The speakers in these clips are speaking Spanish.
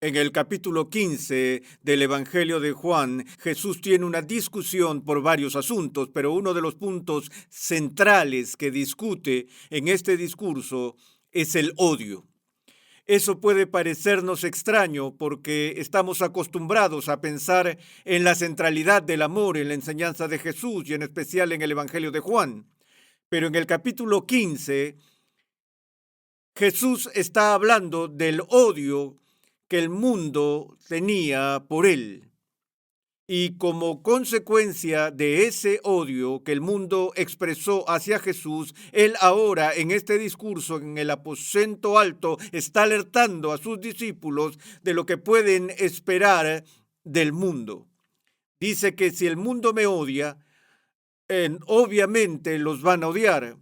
En el capítulo 15 del Evangelio de Juan, Jesús tiene una discusión por varios asuntos, pero uno de los puntos centrales que discute en este discurso es el odio. Eso puede parecernos extraño porque estamos acostumbrados a pensar en la centralidad del amor en la enseñanza de Jesús y en especial en el Evangelio de Juan. Pero en el capítulo 15, Jesús está hablando del odio que el mundo tenía por él. Y como consecuencia de ese odio que el mundo expresó hacia Jesús, él ahora en este discurso en el aposento alto está alertando a sus discípulos de lo que pueden esperar del mundo. Dice que si el mundo me odia, obviamente los van a odiar.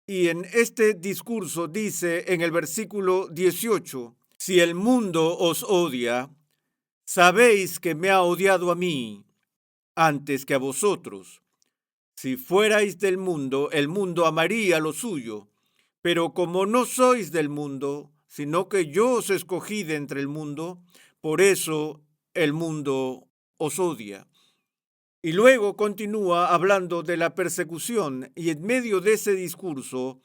Y en este discurso dice en el versículo 18, si el mundo os odia, sabéis que me ha odiado a mí antes que a vosotros. Si fuerais del mundo, el mundo amaría lo suyo. Pero como no sois del mundo, sino que yo os escogí de entre el mundo, por eso el mundo os odia. Y luego continúa hablando de la persecución y en medio de ese discurso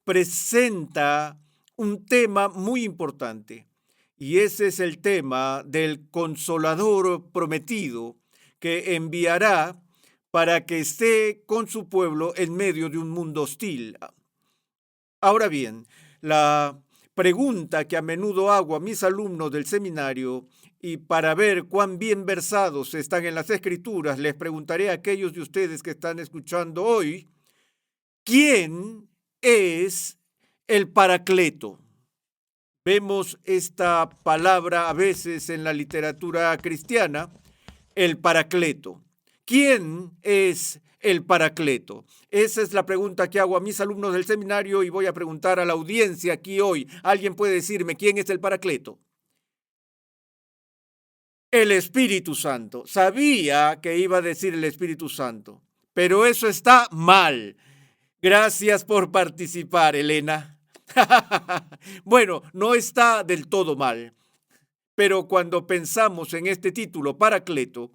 presenta un tema muy importante. Y ese es el tema del Consolador prometido que enviará para que esté con su pueblo en medio de un mundo hostil. Ahora bien, la pregunta que a menudo hago a mis alumnos del seminario y para ver cuán bien versados están en las Escrituras, les preguntaré a aquellos de ustedes que están escuchando hoy, ¿quién es el Paracleto? Vemos esta palabra a veces en la literatura cristiana, el Paracleto. ¿Quién es el Paracleto? Esa es la pregunta que hago a mis alumnos del seminario y voy a preguntar a la audiencia aquí hoy. ¿Alguien puede decirme quién es el Paracleto? El Espíritu Santo. Sabía que iba a decir el Espíritu Santo, pero eso está mal. Gracias por participar, Elena. Bueno, no está del todo mal, pero cuando pensamos en este título, Paracleto,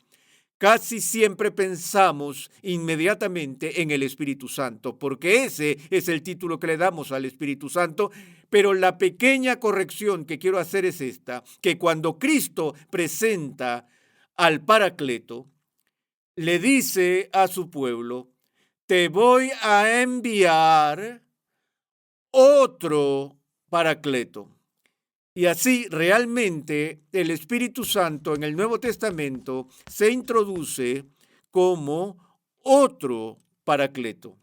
casi siempre pensamos inmediatamente en el Espíritu Santo, porque ese es el título que le damos al Espíritu Santo. Pero la pequeña corrección que quiero hacer es esta, que cuando Cristo presenta al Paracleto, le dice a su pueblo, te voy a enviar otro Paracleto. Y así realmente el Espíritu Santo en el Nuevo Testamento se introduce como otro Paracleto.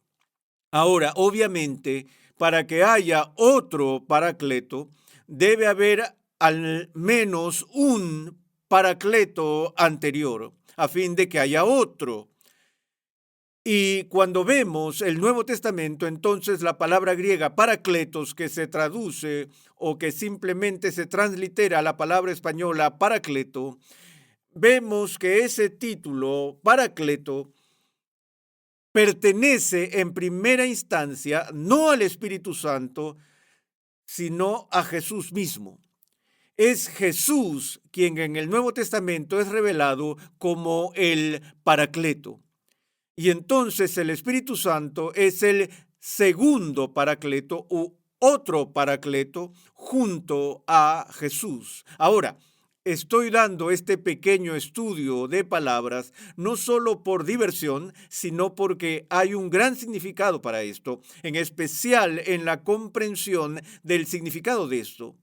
Ahora, obviamente, para que haya otro Paracleto, debe haber al menos un Paracleto anterior, a fin de que haya otro. Y cuando vemos el Nuevo Testamento, entonces la palabra griega parakletos, que se traduce o que simplemente se translitera a la palabra española paracleto, vemos que ese título, paracleto, pertenece en primera instancia no al Espíritu Santo, sino a Jesús mismo. Es Jesús quien en el Nuevo Testamento es revelado como el Paracleto. Y entonces el Espíritu Santo es el segundo Paracleto u otro Paracleto junto a Jesús. Ahora, estoy dando este pequeño estudio de palabras no solo por diversión, sino porque hay un gran significado para esto, en especial en la comprensión del significado de esto.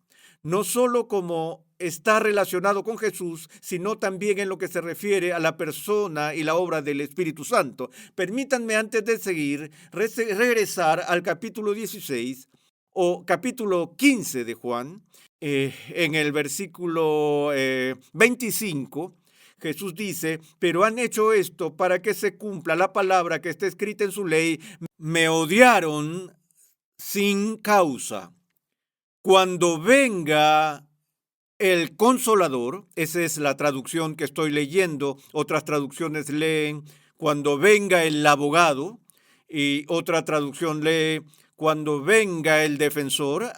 No solo como está relacionado con Jesús, sino también en lo que se refiere a la persona y la obra del Espíritu Santo. Permítanme antes de seguir regresar al capítulo 16 o capítulo 15 de Juan. En el versículo 25, Jesús dice, pero han hecho esto para que se cumpla la palabra que está escrita en su ley, me odiaron sin causa. Cuando venga el Consolador, esa es la traducción que estoy leyendo, otras traducciones leen cuando venga el abogado y otra traducción lee cuando venga el defensor.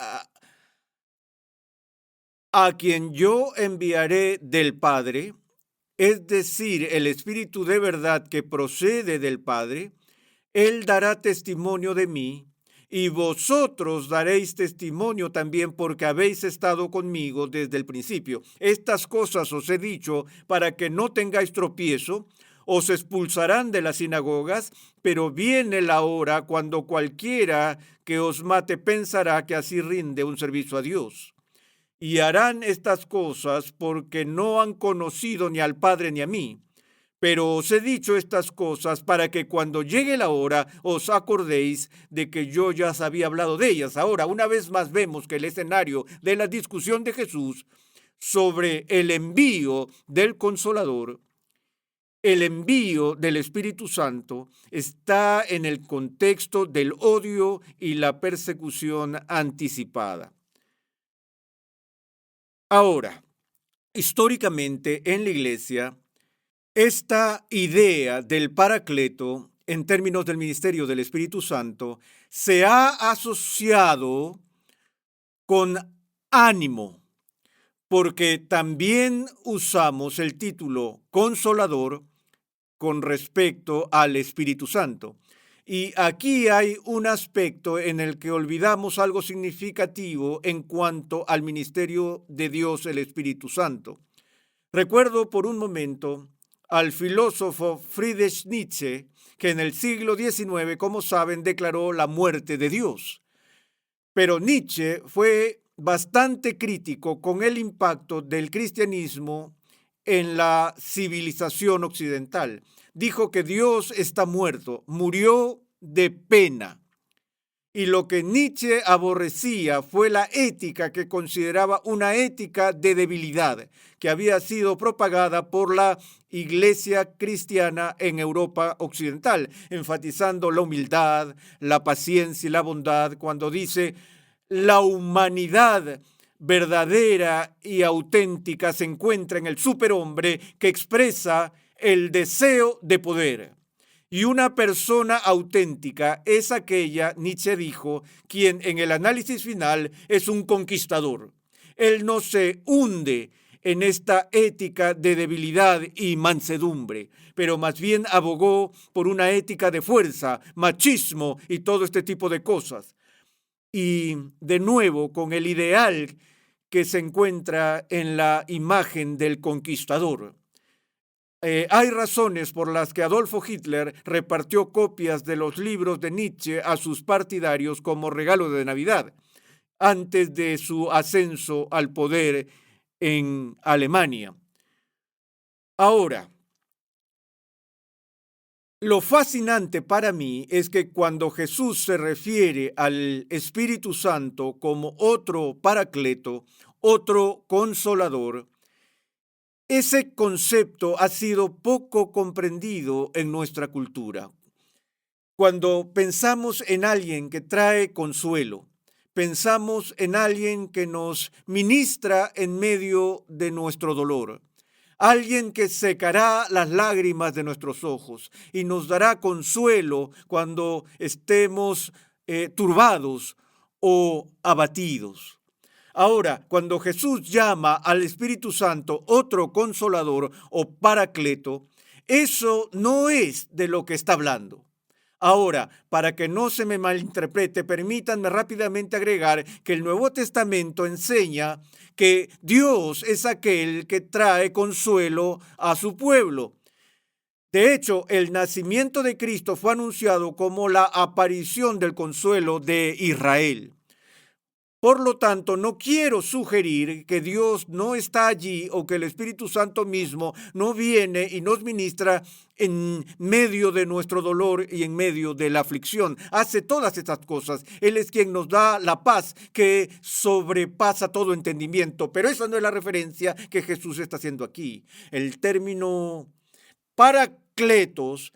a quien yo enviaré del Padre, es decir, el Espíritu de verdad que procede del Padre, él dará testimonio de mí, y vosotros daréis testimonio también porque habéis estado conmigo desde el principio. Estas cosas os he dicho para que no tengáis tropiezo. Os expulsarán de las sinagogas, pero viene la hora cuando cualquiera que os mate pensará que así rinde un servicio a Dios. Y harán estas cosas porque no han conocido ni al Padre ni a mí. Pero os he dicho estas cosas para que cuando llegue la hora os acordéis de que yo ya os había hablado de ellas. Ahora, una vez más vemos que el escenario de la discusión de Jesús sobre el envío del Consolador, el envío del Espíritu Santo, está en el contexto del odio y la persecución anticipada. Ahora, históricamente en la Iglesia, esta idea del Paracleto, en términos del ministerio del Espíritu Santo, se ha asociado con ánimo, porque también usamos el título Consolador con respecto al Espíritu Santo. Y aquí hay un aspecto en el que olvidamos algo significativo en cuanto al ministerio de Dios, el Espíritu Santo. Recuerdo por un momento al filósofo Friedrich Nietzsche, que en el siglo XIX, como saben, declaró la muerte de Dios. Pero Nietzsche fue bastante crítico con el impacto del cristianismo en la civilización occidental. Dijo que Dios está muerto, murió de pena. Y lo que Nietzsche aborrecía fue la ética que consideraba una ética de debilidad, que había sido propagada por la Iglesia cristiana en Europa occidental, enfatizando la humildad, la paciencia y la bondad, cuando dice: la humanidad verdadera y auténtica se encuentra en el superhombre que expresa el deseo de poder. Y una persona auténtica es aquella, Nietzsche dijo, quien en el análisis final es un conquistador. Él no se hunde en esta ética de debilidad y mansedumbre, pero más bien abogó por una ética de fuerza, machismo y todo este tipo de cosas. Y de nuevo con el ideal que se encuentra en la imagen del conquistador. Hay razones por las que Adolfo Hitler repartió copias de los libros de Nietzsche a sus partidarios como regalo de Navidad, antes de su ascenso al poder en Alemania. Ahora, lo fascinante para mí es que cuando Jesús se refiere al Espíritu Santo como otro Paracleto, otro Consolador, ese concepto ha sido poco comprendido en nuestra cultura. Cuando pensamos en alguien que trae consuelo, pensamos en alguien que nos ministra en medio de nuestro dolor, alguien que secará las lágrimas de nuestros ojos y nos dará consuelo cuando estemos turbados o abatidos. Ahora, cuando Jesús llama al Espíritu Santo otro consolador o paracleto, eso no es de lo que está hablando. Ahora, para que no se me malinterprete, permítanme rápidamente agregar que el Nuevo Testamento enseña que Dios es aquel que trae consuelo a su pueblo. De hecho, el nacimiento de Cristo fue anunciado como la aparición del consuelo de Israel. Por lo tanto, no quiero sugerir que Dios no está allí o que el Espíritu Santo mismo no viene y nos ministra en medio de nuestro dolor y en medio de la aflicción. Hace todas estas cosas. Él es quien nos da la paz que sobrepasa todo entendimiento. Pero esa no es la referencia que Jesús está haciendo aquí. El término paracletos,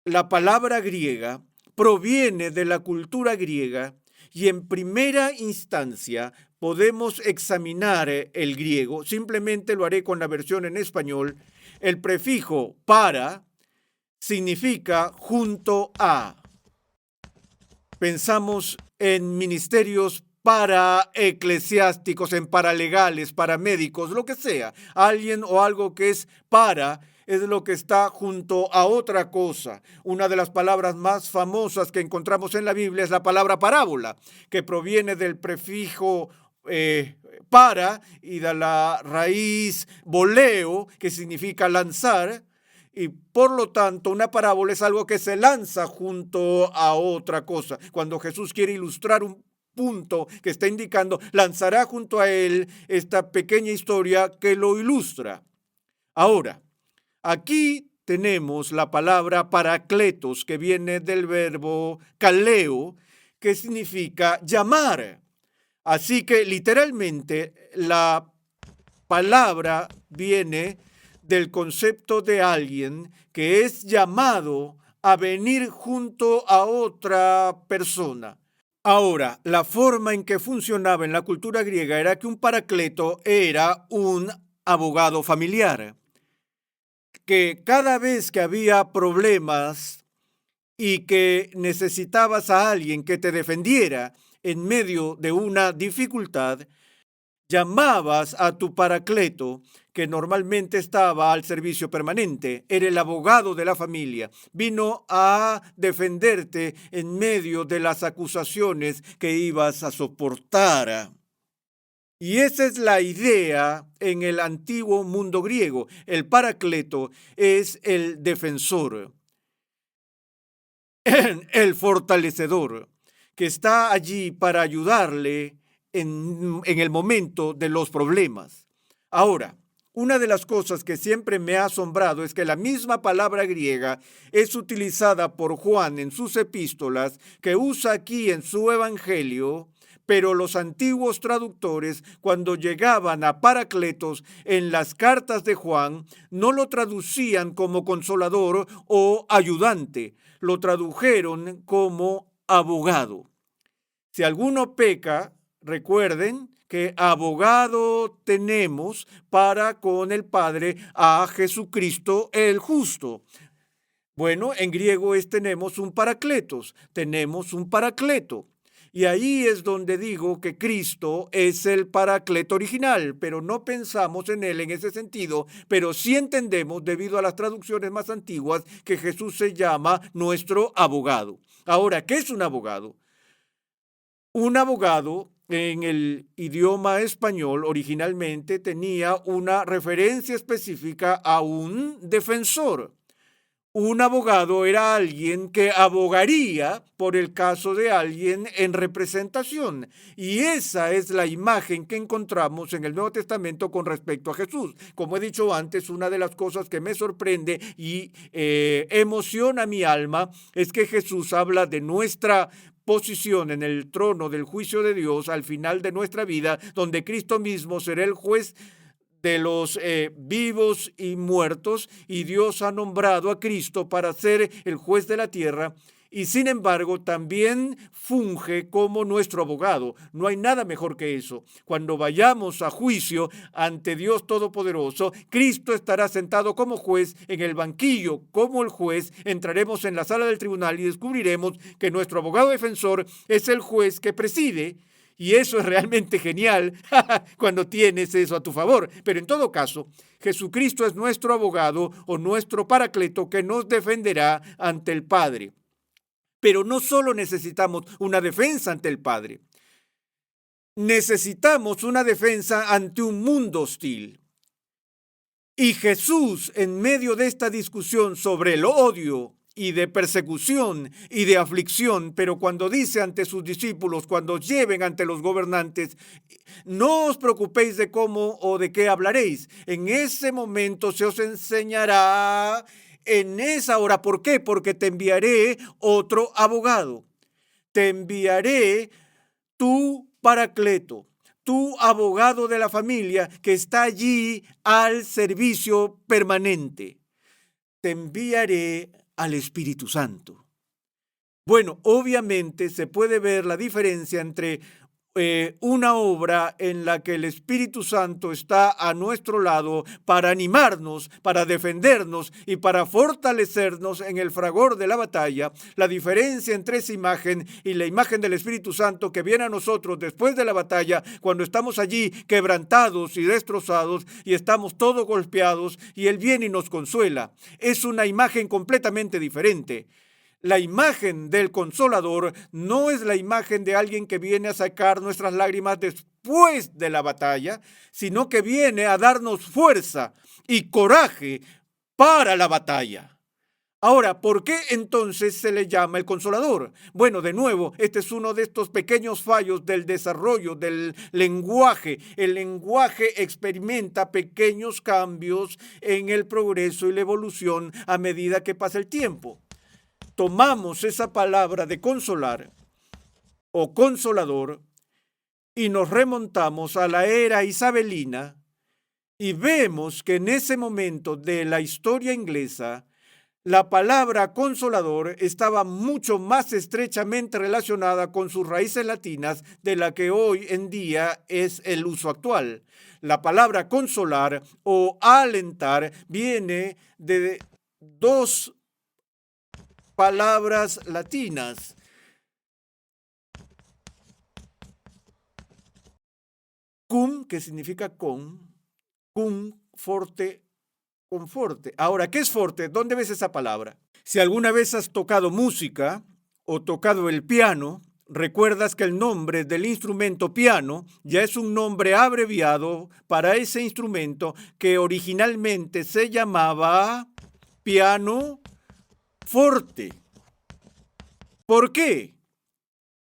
la palabra griega, proviene de la cultura griega. Y en primera instancia podemos examinar el griego, simplemente lo haré con la versión en español. El prefijo para significa junto a. Pensamos en ministerios para eclesiásticos, en paralegales, para médicos, lo que sea. Alguien o algo que es para es lo que está junto a otra cosa. Una de las palabras más famosas que encontramos en la Biblia es la palabra parábola, que proviene del prefijo para y de la raíz boleo, que significa lanzar. Y por lo tanto, una parábola es algo que se lanza junto a otra cosa. Cuando Jesús quiere ilustrar un punto que está indicando, lanzará junto a él esta pequeña historia que lo ilustra. Ahora, aquí tenemos la palabra paracletos, que viene del verbo kaleo, que significa llamar. Así que literalmente la palabra viene del concepto de alguien que es llamado a venir junto a otra persona. Ahora, la forma en que funcionaba en la cultura griega era que un paracleto era un abogado familiar, que cada vez que había problemas y que necesitabas a alguien que te defendiera en medio de una dificultad, llamabas a tu paracleto, que normalmente estaba al servicio permanente, era el abogado de la familia, vino a defenderte en medio de las acusaciones que ibas a soportar. Y esa es la idea en el antiguo mundo griego. El paracleto es el defensor, el fortalecedor, que está allí para ayudarle en el momento de los problemas. Ahora, una de las cosas que siempre me ha asombrado es que la misma palabra griega es utilizada por Juan en sus epístolas, que usa aquí en su evangelio, pero los antiguos traductores, cuando llegaban a Paracletos en las cartas de Juan, no lo traducían como consolador o ayudante, lo tradujeron como abogado. Si alguno peca, recuerden que abogado tenemos para con el Padre a Jesucristo el justo. Bueno, en griego tenemos un paracletos, tenemos un paracleto. Y ahí es donde digo que Cristo es el paracleto original, pero no pensamos en él en ese sentido, pero sí entendemos, debido a las traducciones más antiguas, que Jesús se llama nuestro abogado. Ahora, ¿qué es un abogado? Un abogado en el idioma español originalmente tenía una referencia específica a un defensor. Un abogado era alguien que abogaría por el caso de alguien en representación. Y esa es la imagen que encontramos en el Nuevo Testamento con respecto a Jesús. Como he dicho antes, una de las cosas que me sorprende y emociona mi alma es que Jesús habla de nuestra posición en el trono del juicio de Dios al final de nuestra vida, donde Cristo mismo será el juez de los vivos y muertos, y Dios ha nombrado a Cristo para ser el juez de la tierra, y sin embargo también funge como nuestro abogado. No hay nada mejor que eso. Cuando vayamos a juicio ante Dios Todopoderoso, Cristo estará sentado como juez en el banquillo, como el juez. Entraremos en la sala del tribunal y descubriremos que nuestro abogado defensor es el juez que preside. Y eso es realmente genial cuando tienes eso a tu favor. Pero en todo caso, Jesucristo es nuestro abogado o nuestro paracleto que nos defenderá ante el Padre. Pero no solo necesitamos una defensa ante el Padre. Necesitamos una defensa ante un mundo hostil. Y Jesús, en medio de esta discusión sobre el odio y de persecución y de aflicción, pero cuando dice ante sus discípulos, cuando lleven ante los gobernantes, no os preocupéis de cómo o de qué hablaréis. En ese momento se os enseñará en esa hora. ¿Por qué? Porque te enviaré otro abogado. Te enviaré tu paracleto, tu abogado de la familia que está allí al servicio permanente. Te enviaré al Espíritu Santo. Bueno, obviamente se puede ver la diferencia entre una obra en la que el Espíritu Santo está a nuestro lado para animarnos, para defendernos y para fortalecernos en el fragor de la batalla. La diferencia entre esa imagen y la imagen del Espíritu Santo que viene a nosotros después de la batalla, cuando estamos allí quebrantados y destrozados y estamos todos golpeados y Él viene y nos consuela, es una imagen completamente diferente. La imagen del Consolador no es la imagen de alguien que viene a sacar nuestras lágrimas después de la batalla, sino que viene a darnos fuerza y coraje para la batalla. Ahora, ¿por qué entonces se le llama el Consolador? Bueno, de nuevo, este es uno de estos pequeños fallos del desarrollo del lenguaje. El lenguaje experimenta pequeños cambios en el progreso y la evolución a medida que pasa el tiempo. Tomamos esa palabra de consolar o consolador y nos remontamos a la era isabelina y vemos que en ese momento de la historia inglesa la palabra consolador estaba mucho más estrechamente relacionada con sus raíces latinas de la que hoy en día es el uso actual. La palabra consolar o alentar viene de dos palabras latinas. Cum, que significa con, cum, forte, conforte. Ahora, ¿qué es forte? ¿Dónde ves esa palabra? Si alguna vez has tocado música o tocado el piano, recuerdas que el nombre del instrumento piano ya es un nombre abreviado para ese instrumento que originalmente se llamaba piano forte. ¿Por qué?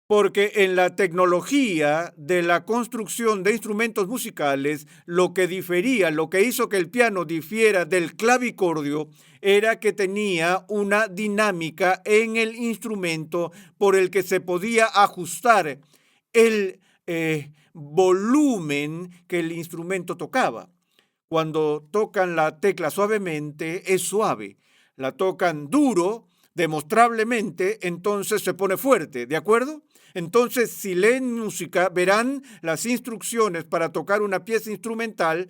Porque en la tecnología de la construcción de instrumentos musicales, lo que hizo que el piano difiera del clavicordio, era que tenía una dinámica en el instrumento por el que se podía ajustar el volumen que el instrumento tocaba. Cuando tocan la tecla suavemente, es suave. La tocan duro, demostrablemente, entonces se pone fuerte, ¿de acuerdo? Entonces, si leen música, verán las instrucciones para tocar una pieza instrumental.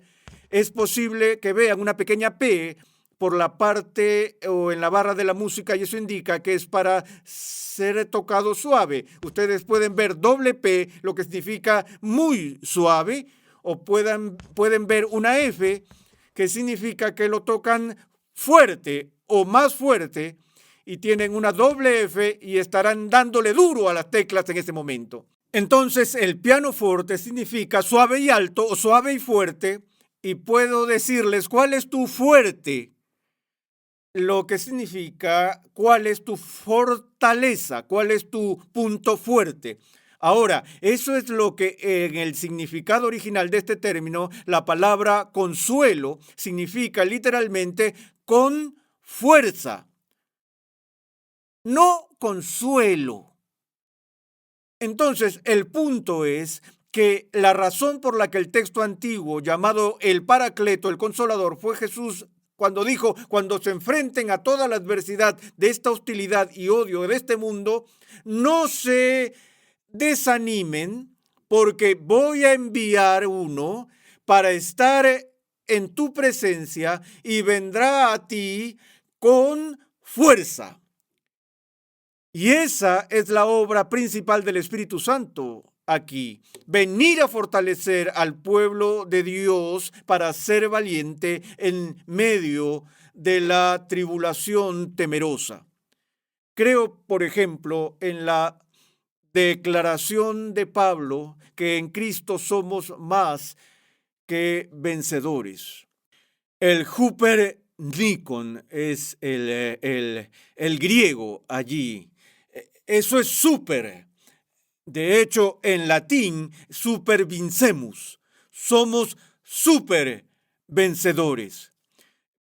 Es posible que vean una pequeña P por la parte o en la barra de la música y eso indica que es para ser tocado suave. Ustedes pueden ver doble P, lo que significa muy suave, o pueden ver una F, que significa que lo tocan fuerte o más fuerte, y tienen una doble F y estarán dándole duro a las teclas en ese momento. Entonces, el piano forte significa suave y alto o suave y fuerte, y puedo decirles cuál es tu fuerte, lo que significa cuál es tu fortaleza, cuál es tu punto fuerte. Ahora, eso es lo que en el significado original de este término, la palabra consuelo significa literalmente con fuerza, no consuelo. Entonces, el punto es que la razón por la que el texto antiguo llamado el Paracleto, el Consolador, fue Jesús cuando dijo, cuando se enfrenten a toda la adversidad de esta hostilidad y odio de este mundo, no se desanimen porque voy a enviar uno para estar en tu presencia y vendrá a ti con fuerza. Y esa es la obra principal del Espíritu Santo aquí. Venir a fortalecer al pueblo de Dios para ser valiente en medio de la tribulación temerosa. Creo, por ejemplo, en la declaración de Pablo que en Cristo somos más que vencedores. El Hupernikon es el griego allí. Eso es súper. De hecho, en latín, super vincemus. Somos súper vencedores.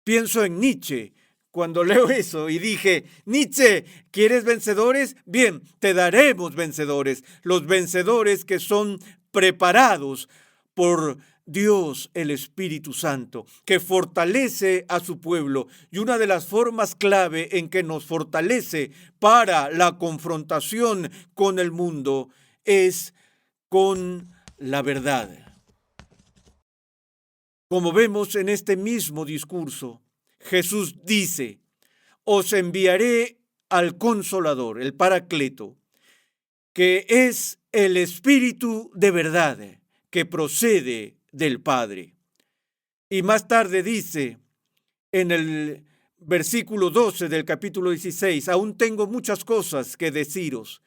Pienso en Nietzsche cuando leo eso y dije, Nietzsche, ¿quieres vencedores? Bien, te daremos vencedores. Los vencedores que son preparados por Dios, el Espíritu Santo, que fortalece a su pueblo. Y una de las formas clave en que nos fortalece para la confrontación con el mundo es con la verdad. Como vemos en este mismo discurso, Jesús dice: os enviaré al Consolador, el Paracleto, que es el Espíritu de verdad que procede del Padre. Y más tarde dice en el versículo 12 del capítulo 16, aún tengo muchas cosas que deciros,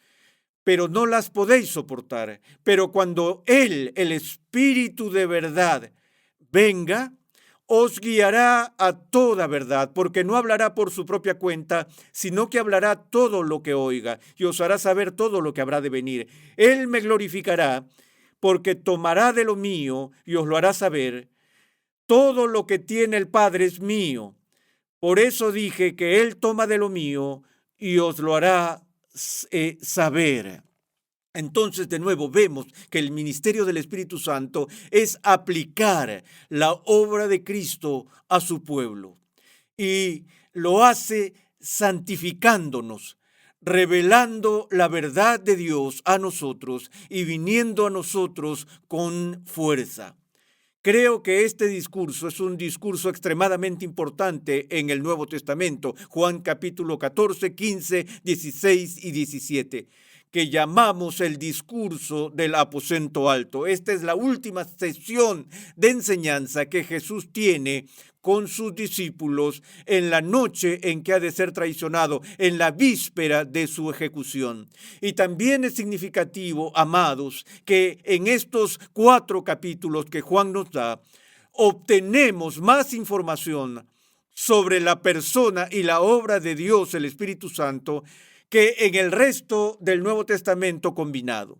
pero no las podéis soportar. Pero cuando Él, el Espíritu de verdad, venga, os guiará a toda verdad, porque no hablará por su propia cuenta, sino que hablará todo lo que oiga y os hará saber todo lo que habrá de venir. Él me glorificará, porque tomará de lo mío y os lo hará saber. Todo lo que tiene el Padre es mío. Por eso dije que Él toma de lo mío y os lo hará saber. Entonces, de nuevo, vemos que el ministerio del Espíritu Santo es aplicar la obra de Cristo a su pueblo. Y lo hace santificándonos, revelando la verdad de Dios a nosotros y viniendo a nosotros con fuerza. Creo que este discurso es un discurso extremadamente importante en el Nuevo Testamento, Juan capítulo 14, 15, 16 y 17, que llamamos el discurso del aposento alto. Esta es la última sesión de enseñanza que Jesús tiene con sus discípulos en la noche en que ha de ser traicionado, en la víspera de su ejecución. Y también es significativo, amados, que en estos 4 capítulos que Juan nos da, obtenemos más información sobre la persona y la obra de Dios, el Espíritu Santo, que en el resto del Nuevo Testamento combinado.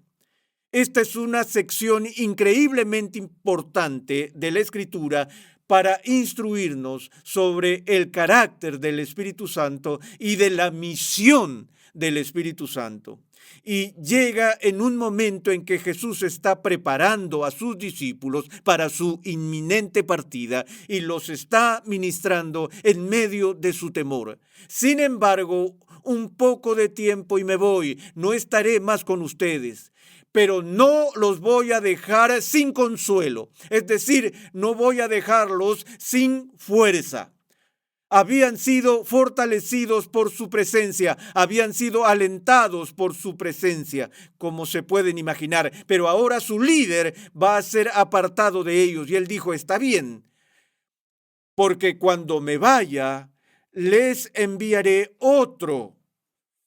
Esta es una sección increíblemente importante de la Escritura para instruirnos sobre el carácter del Espíritu Santo y de la misión del Espíritu Santo. Y llega en un momento en que Jesús está preparando a sus discípulos para su inminente partida y los está ministrando en medio de su temor. Sin embargo, un poco de tiempo y me voy, no estaré más con ustedes. Pero no los voy a dejar sin consuelo, es decir, no voy a dejarlos sin fuerza. Habían sido fortalecidos por su presencia, habían sido alentados por su presencia, como se pueden imaginar, pero ahora su líder va a ser apartado de ellos y él dijo: está bien, porque cuando me vaya, les enviaré otro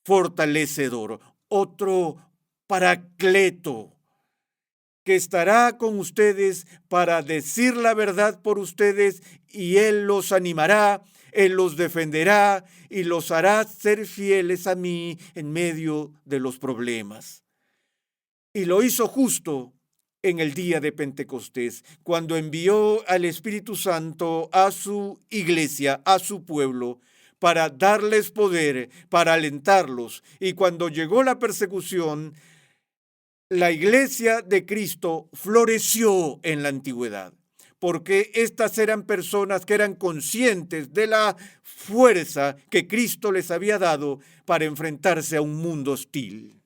fortalecedor, otro Paracleto, que estará con ustedes para decir la verdad por ustedes, y Él los animará, Él los defenderá y los hará ser fieles a mí en medio de los problemas. Y lo hizo justo en el día de Pentecostés, cuando envió al Espíritu Santo a su iglesia, a su pueblo, para darles poder, para alentarlos. Y cuando llegó la persecución, la iglesia de Cristo floreció en la antigüedad, porque estas eran personas que eran conscientes de la fuerza que Cristo les había dado para enfrentarse a un mundo hostil.